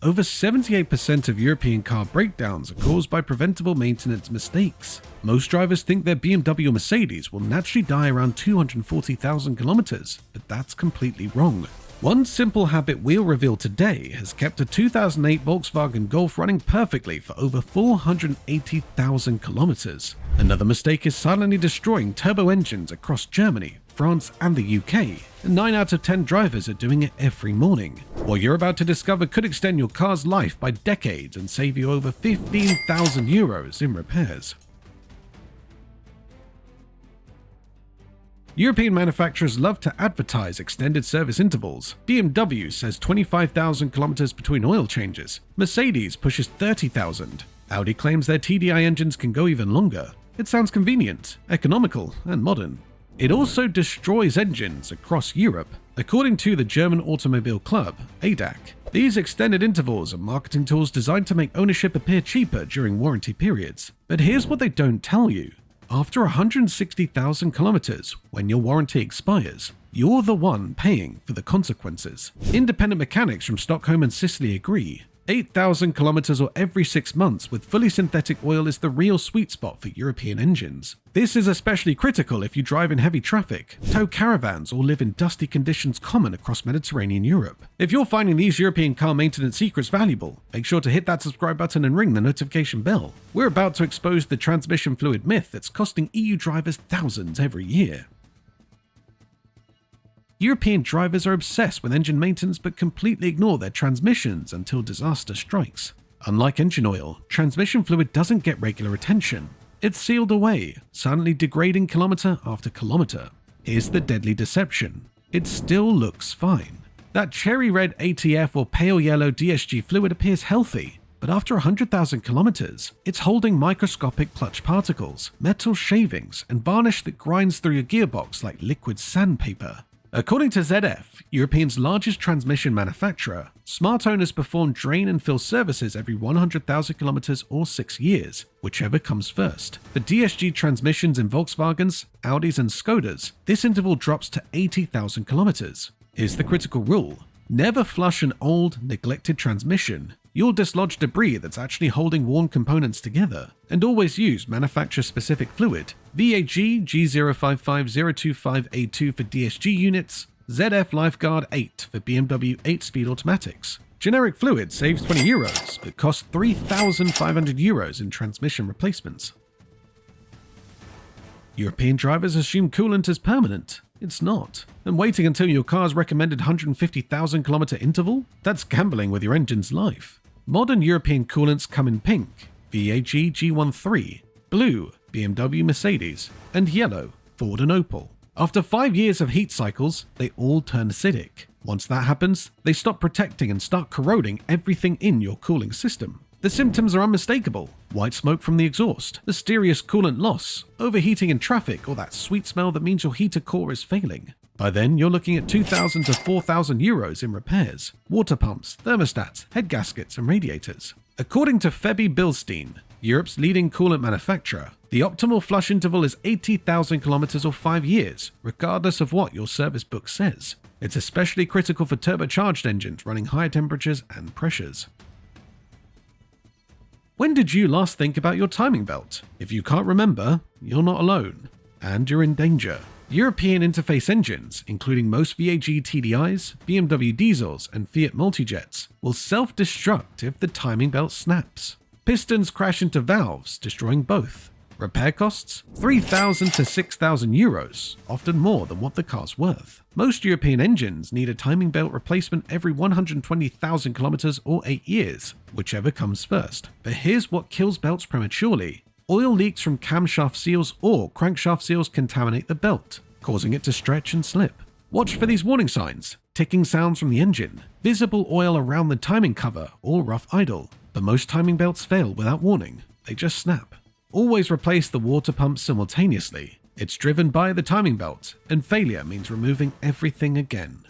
Over 78% of European car breakdowns are caused by preventable maintenance mistakes. Most drivers think their BMW or Mercedes will naturally die around 240,000 kilometers, but that's completely wrong. One simple habit we'll reveal today has kept a 2008 Volkswagen Golf running perfectly for over 480,000 kilometers. Another mistake is silently destroying turbo engines across Germany, France, and the UK, and 9 out of 10 drivers are doing it every morning. What you're about to discover could extend your car's life by decades and save you over 15,000 euros in repairs. European manufacturers love to advertise extended service intervals. BMW says 25,000 kilometers between oil changes. Mercedes pushes 30,000. Audi claims their TDI engines can go even longer. It sounds convenient, economical, and modern. It also destroys engines across Europe. According to the German Automobile Club, ADAC, these extended intervals are marketing tools designed to make ownership appear cheaper during warranty periods. But here's what they don't tell you. After 160,000 kilometers, when your warranty expires, you're the one paying for the consequences. Independent mechanics from Stockholm and Sicily agree. 8,000 kilometers or every 6 months with fully synthetic oil is the real sweet spot for European engines. This is especially critical if you drive in heavy traffic, tow caravans, or live in dusty conditions common across Mediterranean Europe. If you're finding these European car maintenance secrets valuable, make sure to hit that subscribe button and ring the notification bell. We're about to expose the transmission fluid myth that's costing EU drivers thousands every year. European drivers are obsessed with engine maintenance but completely ignore their transmissions until disaster strikes. Unlike engine oil, transmission fluid doesn't get regular attention. It's sealed away, silently degrading kilometer after kilometer. Here's the deadly deception. It still looks fine. That cherry red ATF or pale yellow DSG fluid appears healthy, but after 100,000 kilometers, it's holding microscopic clutch particles, metal shavings, and varnish that grinds through your gearbox like liquid sandpaper. According to ZF, Europe's largest transmission manufacturer, smart owners perform drain and fill services every 100,000 kilometers or 6 years, whichever comes first. For DSG transmissions in Volkswagens, Audis, and Skodas, this interval drops to 80,000 kilometers. Here's the critical rule. Never flush an old, neglected transmission. You'll dislodge debris that's actually holding worn components together. And always use manufacturer-specific fluid. VAG G055025A2 for DSG units, ZF Lifeguard 8 for BMW 8-speed automatics. Generic fluid saves 20 euros, but costs 3,500 euros in transmission replacements. European drivers assume coolant is permanent. It's not. And waiting until your car's recommended 150,000 kilometer interval? That's gambling with your engine's life. Modern European coolants come in pink, VAG G13, blue, BMW Mercedes, and yellow, Ford and Opel. After 5 years of heat cycles, they all turn acidic. Once that happens, they stop protecting and start corroding everything in your cooling system. The symptoms are unmistakable. White smoke from the exhaust, mysterious coolant loss, overheating in traffic, or that sweet smell that means your heater core is failing. By then, you're looking at 2,000 to 4,000 euros in repairs, water pumps, thermostats, head gaskets, and radiators. According to Febi Bilstein, Europe's leading coolant manufacturer, the optimal flush interval is 80,000 kilometers or 5 years, regardless of what your service book says. It's especially critical for turbocharged engines running high temperatures and pressures. When did you last think about your timing belt? If you can't remember, you're not alone. And you're in danger. European interface engines, including most VAG TDIs, BMW diesels, and Fiat multijets, will self-destruct if the timing belt snaps. Pistons crash into valves, destroying both. Repair costs? 3,000 to 6,000 euros, often more than what the car's worth. Most European engines need a timing belt replacement every 120,000 kilometers or 8 years, whichever comes first. But here's what kills belts prematurely. Oil leaks from camshaft seals or crankshaft seals contaminate the belt, causing it to stretch and slip. Watch for these warning signs: ticking sounds from the engine, visible oil around the timing cover, or rough idle. But most timing belts fail without warning. They just snap. Always replace the water pump simultaneously. It's driven by the timing belt, and failure means removing everything again.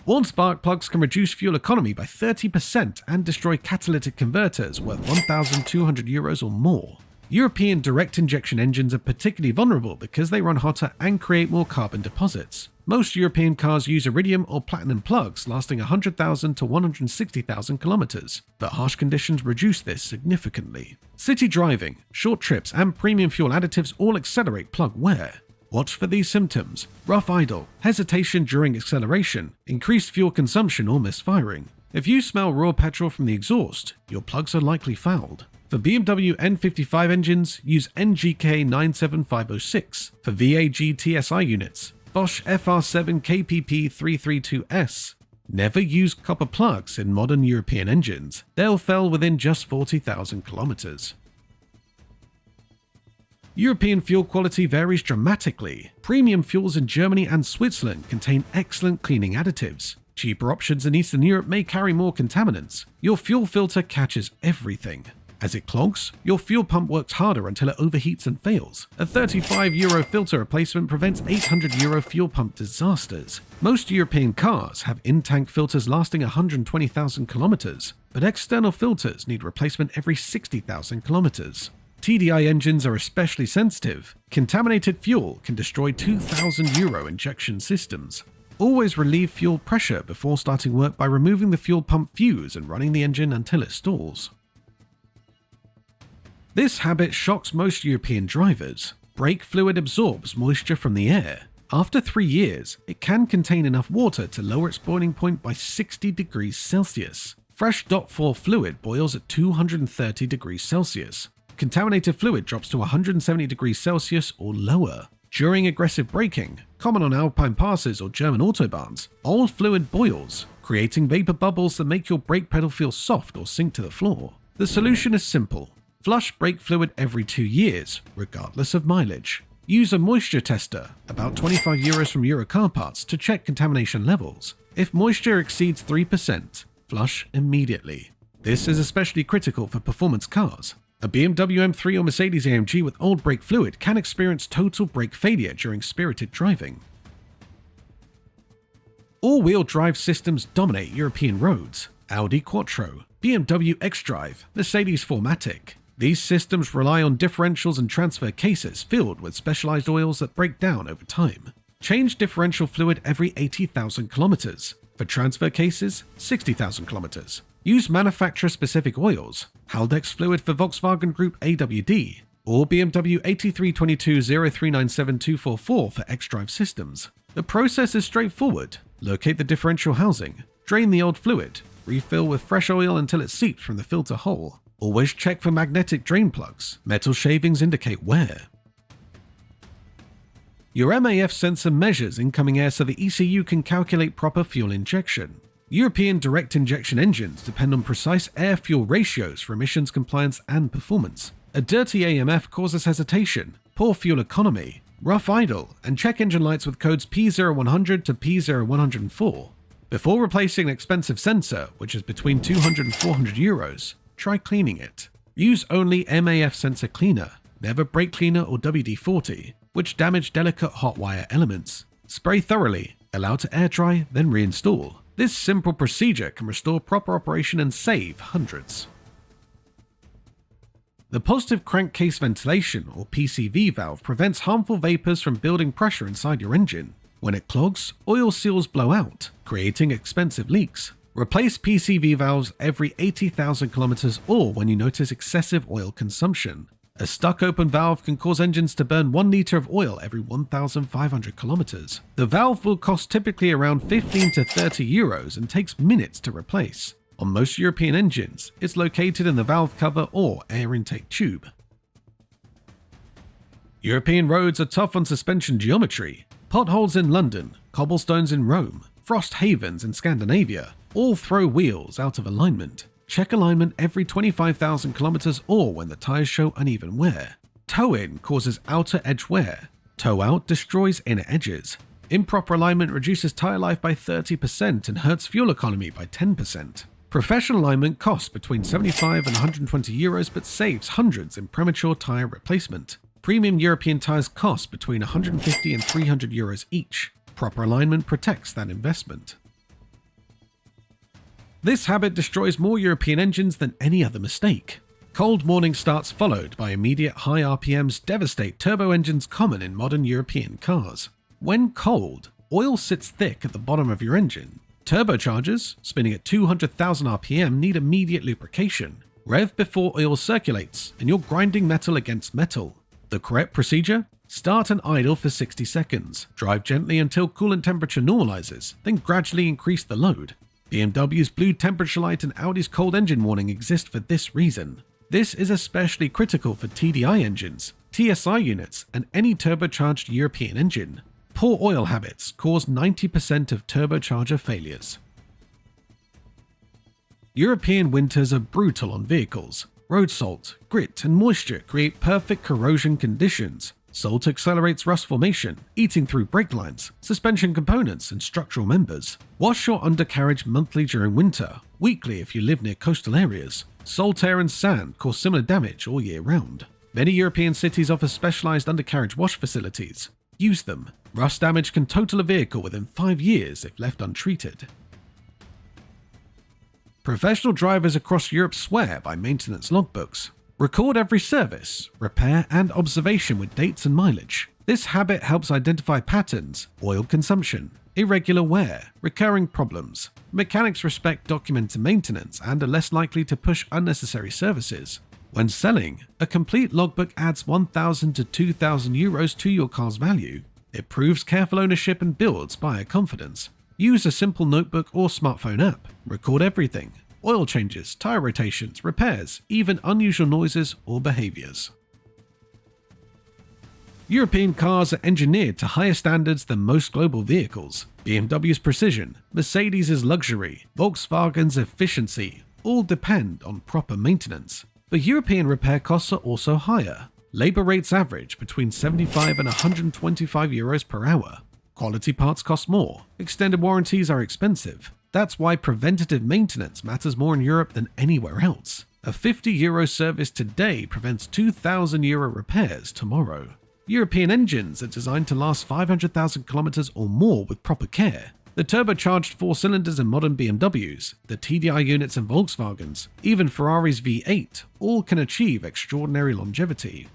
Worn spark plugs can reduce fuel economy by 30% and destroy catalytic converters worth 1,200 euros or more. European direct injection engines are particularly vulnerable because they run hotter and create more carbon deposits. Most European cars use iridium or platinum plugs lasting 100,000 to 160,000 kilometers, but harsh conditions reduce this significantly. City driving, short trips, and premium fuel additives all accelerate plug wear. Watch for these symptoms: rough idle, hesitation during acceleration, increased fuel consumption or misfiring. If you smell raw petrol from the exhaust, your plugs are likely fouled. For BMW N55 engines, use NGK 97506. For VAG TSI units, Bosch FR7 KPP 332S. Never use copper plugs in modern European engines. They'll fail within just 40,000 kilometers. European fuel quality varies dramatically. Premium fuels in Germany and Switzerland contain excellent cleaning additives. Cheaper options in Eastern Europe may carry more contaminants. Your fuel filter catches everything. As it clogs, your fuel pump works harder until it overheats and fails. A €35 filter replacement prevents €800 fuel pump disasters. Most European cars have in-tank filters lasting 120,000 kilometers, but external filters need replacement every 60,000 kilometers. TDI engines are especially sensitive. Contaminated fuel can destroy €2,000 injection systems. Always relieve fuel pressure before starting work by removing the fuel pump fuse and running the engine until it stalls. This habit shocks most European drivers. Brake fluid absorbs moisture from the air. After 3 years, it can contain enough water to lower its boiling point by 60 degrees Celsius. Fresh .4 fluid boils at 230 degrees Celsius. Contaminated fluid drops to 170 degrees Celsius or lower. During aggressive braking, common on Alpine passes or German autobahns, old fluid boils, creating vapor bubbles that make your brake pedal feel soft or sink to the floor. The solution is simple. Flush brake fluid every 2 years, regardless of mileage. Use a moisture tester, about €25 from Euro Car Parts, to check contamination levels. If moisture exceeds 3%, flush immediately. This is especially critical for performance cars. A BMW M3 or Mercedes AMG with old brake fluid can experience total brake failure during spirited driving. All-wheel drive systems dominate European roads. Audi Quattro, BMW xDrive, Mercedes 4MATIC. These systems rely on differentials and transfer cases filled with specialized oils that break down over time. Change differential fluid every 80,000 kilometers. For transfer cases, 60,000 kilometers. Use manufacturer-specific oils, Haldex fluid for Volkswagen Group AWD, or BMW 8322-0397-244 for xDrive systems. The process is straightforward. Locate the differential housing, drain the old fluid, refill with fresh oil until it seeps from the filter hole. Always check for magnetic drain plugs. Metal shavings indicate wear. Your MAF sensor measures incoming air so the ECU can calculate proper fuel injection. European direct injection engines depend on precise air-fuel ratios for emissions compliance and performance. A dirty AMF causes hesitation, poor fuel economy, rough idle, and check engine lights with codes P0100 to P0104. Before replacing an expensive sensor, which is between €200 and €400, try cleaning it. Use only MAF sensor cleaner, never brake cleaner or WD-40, which damage delicate hot wire elements. Spray thoroughly, allow to air dry, then reinstall. This simple procedure can restore proper operation and save hundreds. The positive crankcase ventilation, or PCV valve, prevents harmful vapors from building pressure inside your engine. When it clogs, oil seals blow out, creating expensive leaks. Replace PCV valves every 80,000 kilometers or when you notice excessive oil consumption. A stuck-open valve can cause engines to burn 1 liter of oil every 1,500 kilometers. The valve will cost typically around 15 to €30 and takes minutes to replace. On most European engines, it's located in the valve cover or air intake tube. European roads are tough on suspension geometry. Potholes in London, cobblestones in Rome, frost havens in Scandinavia all throw wheels out of alignment. Check alignment every 25,000 kilometers or when the tires show uneven wear. Toe-in causes outer edge wear. Toe-out destroys inner edges. Improper alignment reduces tire life by 30% and hurts fuel economy by 10%. Professional alignment costs between €75 and €120 but saves hundreds in premature tire replacement. Premium European tires cost between €150 and €300 each. Proper alignment protects that investment. This habit destroys more European engines than any other mistake. Cold morning starts followed by immediate high RPMs devastate turbo engines common in modern European cars. When cold, Oil sits thick at the bottom of your engine. Turbochargers, spinning at 200,000 RPM, need immediate lubrication. Rev before oil circulates, and you're grinding metal against metal. The correct procedure? Start and idle for 60 seconds. Drive gently until coolant temperature normalizes, then gradually increase the load. BMW's blue temperature light and Audi's cold engine warning exist for this reason. This is especially critical for TDI engines, TSI units, and any turbocharged European engine. Poor oil habits cause 90% of turbocharger failures. European winters are brutal on vehicles. Road salt, grit, and moisture create perfect corrosion conditions. Salt accelerates rust formation, eating through brake lines, suspension components, and structural members. Wash your undercarriage monthly during winter, weekly if you live near coastal areas. Salt air and sand cause similar damage all year round. Many European cities offer specialized undercarriage wash facilities. Use them. Rust damage can total a vehicle within 5 years if left untreated. Professional drivers across Europe swear by maintenance logbooks. Record every service, repair, and observation with dates and mileage. This habit helps identify patterns, oil consumption, irregular wear, recurring problems. Mechanics respect documented maintenance and are less likely to push unnecessary services. When selling, a complete logbook adds 1,000 to 2,000 euros to your car's value. It proves careful ownership and builds buyer confidence. Use a simple notebook or smartphone app. Record everything. Oil changes, tire rotations, repairs, even unusual noises or behaviors. European cars are engineered to higher standards than most global vehicles. BMW's precision, Mercedes' luxury, Volkswagen's efficiency all depend on proper maintenance. But European repair costs are also higher. Labor rates average between 75 and 125 euros per hour. Quality parts cost more. Extended warranties are expensive. That's why preventative maintenance matters more in Europe than anywhere else. A €50 service today prevents €2,000 repairs tomorrow. European engines are designed to last 500,000 kilometers or more with proper care. The turbocharged 4 cylinders in modern BMWs, the TDI units in Volkswagens, even Ferrari's V8, all can achieve extraordinary longevity.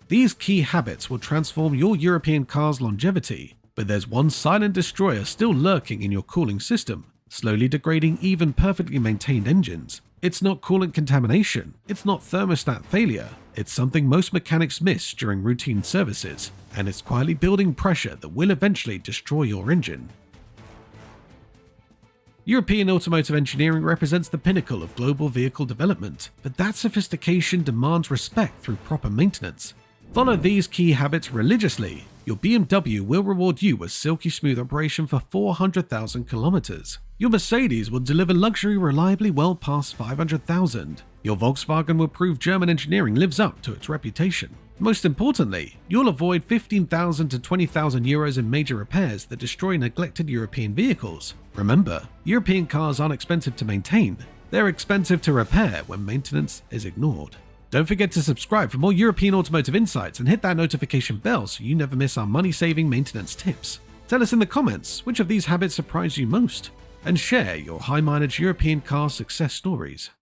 These key habits will transform your European car's longevity, but there's one silent destroyer still lurking in your cooling system, slowly degrading even perfectly maintained engines. It's not coolant contamination, it's not thermostat failure, it's something most mechanics miss during routine services, and it's quietly building pressure that will eventually destroy your engine. European automotive engineering represents the pinnacle of global vehicle development, but that sophistication demands respect through proper maintenance. Follow these key habits religiously. Your BMW will reward you with silky smooth operation for 400,000 kilometers. Your Mercedes will deliver luxury reliably well past 500,000. Your Volkswagen will prove German engineering lives up to its reputation. Most importantly, you'll avoid 15,000 to 20,000 euros in major repairs that destroy neglected European vehicles. Remember, European cars aren't expensive to maintain. They're expensive to repair when maintenance is ignored. Don't forget to subscribe for more European automotive insights and hit that notification bell so you never miss our money-saving maintenance tips. Tell us in the comments which of these habits surprised you most, and share your high-mileage European car success stories.